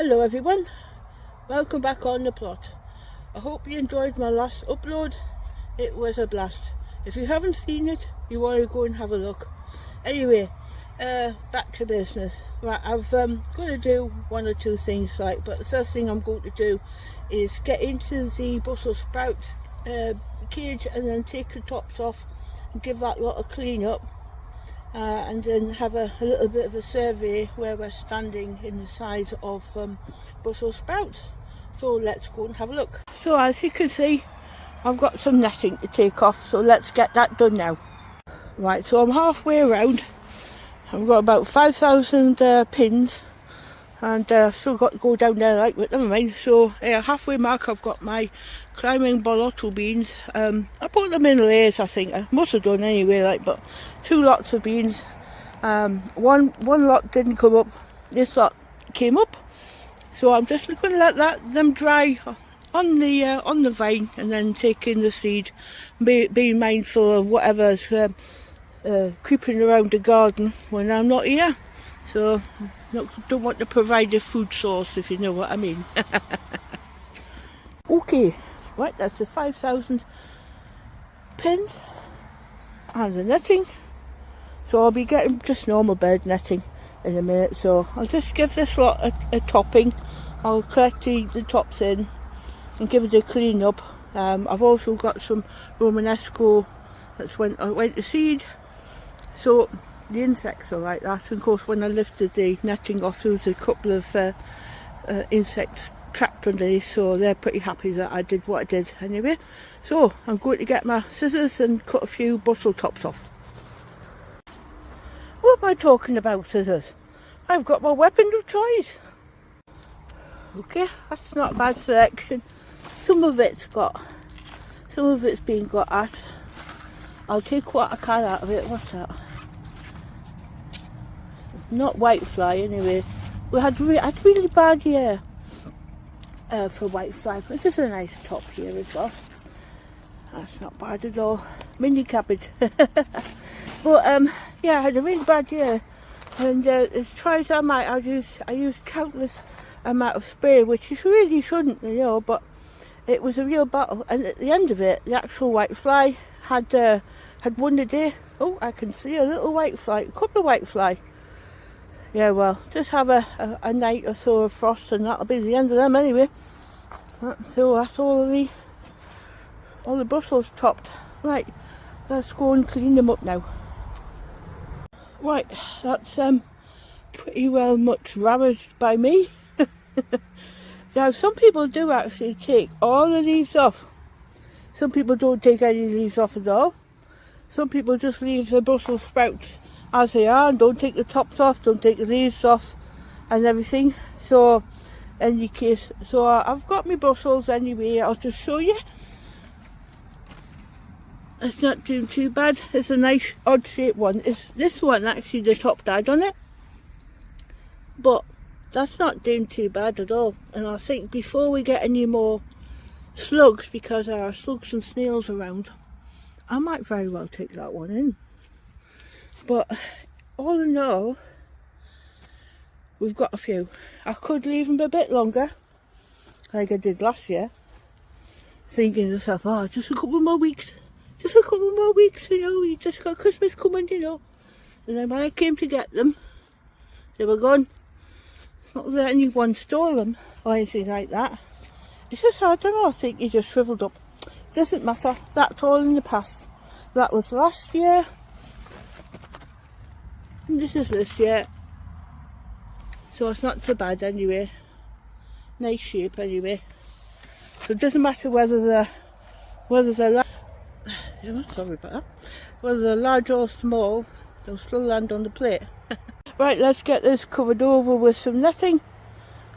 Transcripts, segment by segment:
Hello everyone, welcome back on the plot. I hope you enjoyed my last upload. It was a blast. If you haven't seen it, you want to go and have a look. Anyway, back to business. Right, I've got to do one or two things, but the first thing I'm going to do is get into the Brussels sprout cage and then take the tops off and give that lot a clean up. And then have a little bit of a survey where we're standing in the size of Brussels sprouts. So let's go and have a look. So as you can see, I've got some netting to take off, so let's get that done now. Right, so I'm halfway around. I've got about 5,000 pins, and I've still got to go down there, but never mind. So halfway mark, I've got my climbing bolotto beans. I put them in layers, I think. I must have done anyway, but 2 lots of beans. One lot didn't come up. This lot came up. So I'm just going to let them dry on the vine, and then take in the seed. Being mindful of whatever's creeping around the garden when I'm not here. So don't want to provide a food source, if you know what I mean. Okay, right, that's the 5,000 pins and the netting. So I'll be getting just normal bird netting in a minute. So I'll just give this lot a topping. I'll collect the tops in and give it a clean up. I've also got some Romanesco that's went to seed. So the insects are like that, and of course when I lifted the netting off, there was a couple of insects trapped underneath, so they're pretty happy that I did what I did anyway. So I'm going to get my scissors and cut a few Brussels tops off. What am I talking about, scissors? I've got my weapon of choice. Okay, that's not a bad selection. Some of it's been got at. I'll take what I can out of it. What's that? Not whitefly anyway. We had really bad year for whitefly. This is a nice top here as well. That's not bad at all. Mini cabbage. But yeah, I had a really bad year, and as try as I might, I used countless amount of spray, which you really shouldn't, but it was a real battle. And at the end of it, the actual whitefly had won the day. Oh, I can see a little whitefly, a couple of whitefly. Yeah, well, just have a night or so of frost, and that'll be the end of them anyway. So that's all the Brussels topped. Right, let's go and clean them up now. Right, that's pretty well much ravaged by me. Now, some people do actually take all the leaves off. Some people don't take any leaves off at all. Some people just leave the Brussels sprouts as they are and don't take the tops off, don't take the leaves off and everything. So in any case, so I've got my Brussels anyway. I'll just show you. It's not doing too bad. It's a nice odd shaped one. It's this one actually, the top died on it, but that's not doing too bad at all. And I think before we get any more slugs, because there are slugs and snails around, I might very well take that one in. But all in all, we've got a few. I could leave them a bit longer, like I did last year, thinking to myself, oh, just a couple more weeks. Just a couple more weeks, you just got Christmas coming, And then when I came to get them, they were gone. It's not that anyone stole them or anything like that. It's just, I don't know, I think you just shriveled up. Doesn't matter, that's all in the past. That was last year. And this is this year. So it's not so bad anyway. Nice shape anyway. So it doesn't matter whether they're sorry about that. Whether they're large or small, they'll still land on the plate. Right, let's get this covered over with some netting.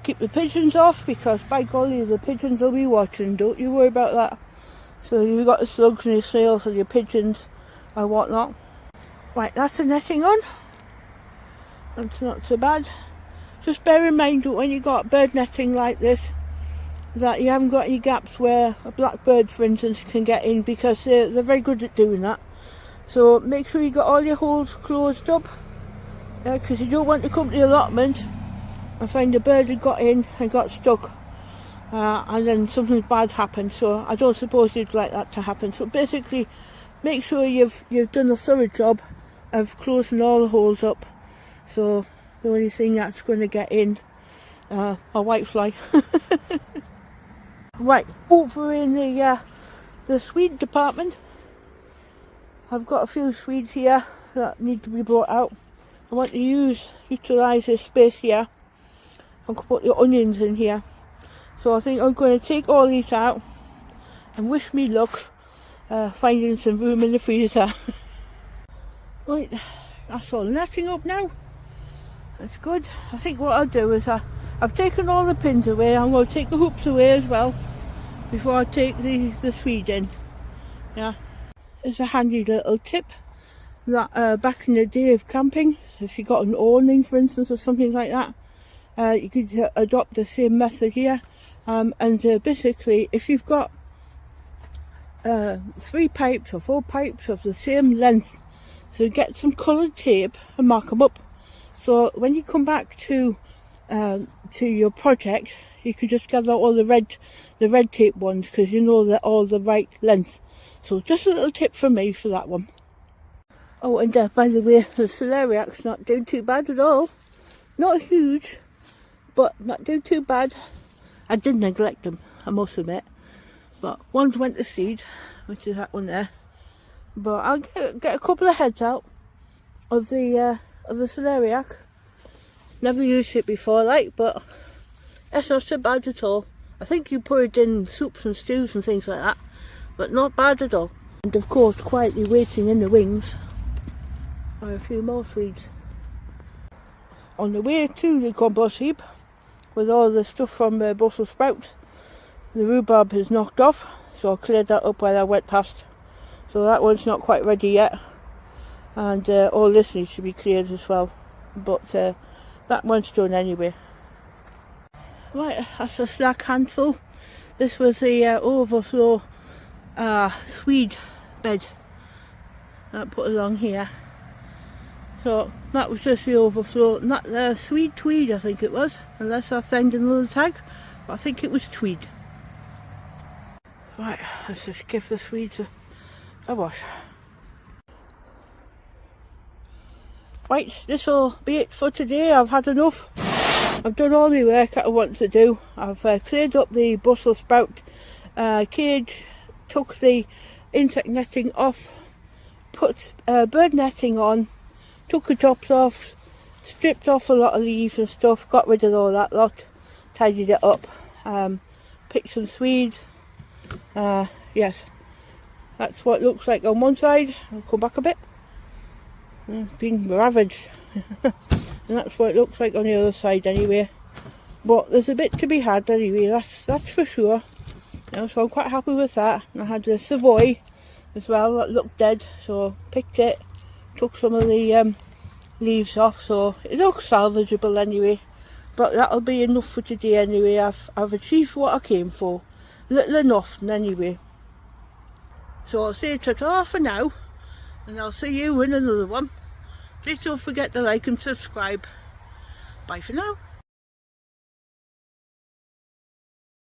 Keep the pigeons off, because by golly, the pigeons will be watching. Don't you worry about that. So you've got the slugs and your snails and your pigeons and whatnot. Right, that's the netting on. That's not so bad. Just bear in mind that when you've got bird netting like this, that you haven't got any gaps where a blackbird, for instance, can get in, because they're very good at doing that. So make sure you got all your holes closed up, because you don't want to come to the allotment I find a bird had got in and got stuck, and then something bad happened. So I don't suppose you'd like that to happen. So basically, make sure you've done a thorough job of closing all the holes up. So the only thing that's going to get in a whitefly. Right, over in the swede department, I've got a few swedes here that need to be brought out. I want to utilise this space here and put the onions in here. So I think I'm going to take all these out and wish me luck finding some room in the freezer. Right, that's all netting up now. That's good. I think what I'll do is I've taken all the pins away. I'm going to take the hoops away as well before I take the swede in. Yeah, it's a handy little tip that back in the day of camping, so if you got an awning for instance or something like that, you could adopt the same method here. And basically if you've got 3 pipes or 4 pipes of the same length, so get some coloured tape and mark them up. So when you come back to your project, you could just gather all the red tape ones because you know they're all the right length. So just a little tip from me for that one. Oh, and by the way, the celeriac's not doing too bad at all. Not huge, but not doing too bad. I did neglect them, I must admit. But one's went to seed, which is that one there. But I'll get a couple of heads out of the celeriac. Never used it before, like, but it's not so bad at all. I think you put it in soups and stews and things like that, but not bad at all. And of course, quietly waiting in the wings are a few more swedes. On the way to the compost heap, with all the stuff from Brussels sprouts, the rhubarb is knocked off, so I cleared that up while I went past. So that one's not quite ready yet, and all this needs to be cleared as well, but that one's done anyway. Right, that's a slack handful. This was the overflow swede bed that I put along here. So that was just the overflow, not the swede tweed I think it was, unless I find another tag, but I think it was tweed. Right, let's just give the swedes a wash. Right, this'll be it for today. I've had enough. I've done all my work that I want to do. I've cleared up the Brussels sprout cage, took the insect netting off, put bird netting on, took the tops off, stripped off a lot of leaves and stuff, got rid of all that lot, tidied it up, picked some swedes. Yes, that's what it looks like on one side. I'll come back a bit. Been ravaged. And that's what it looks like on the other side anyway. But there's a bit to be had anyway, that's for sure. You know, so I'm quite happy with that. And I had the Savoy as well that looked dead, so picked it, took some of the leaves off, so it looks salvageable anyway. But that'll be enough for today anyway. I've achieved what I came for. Little enough anyway. So I'll say ta-ta for now, and I'll see you in another one. Please don't forget to like and subscribe. Bye for now.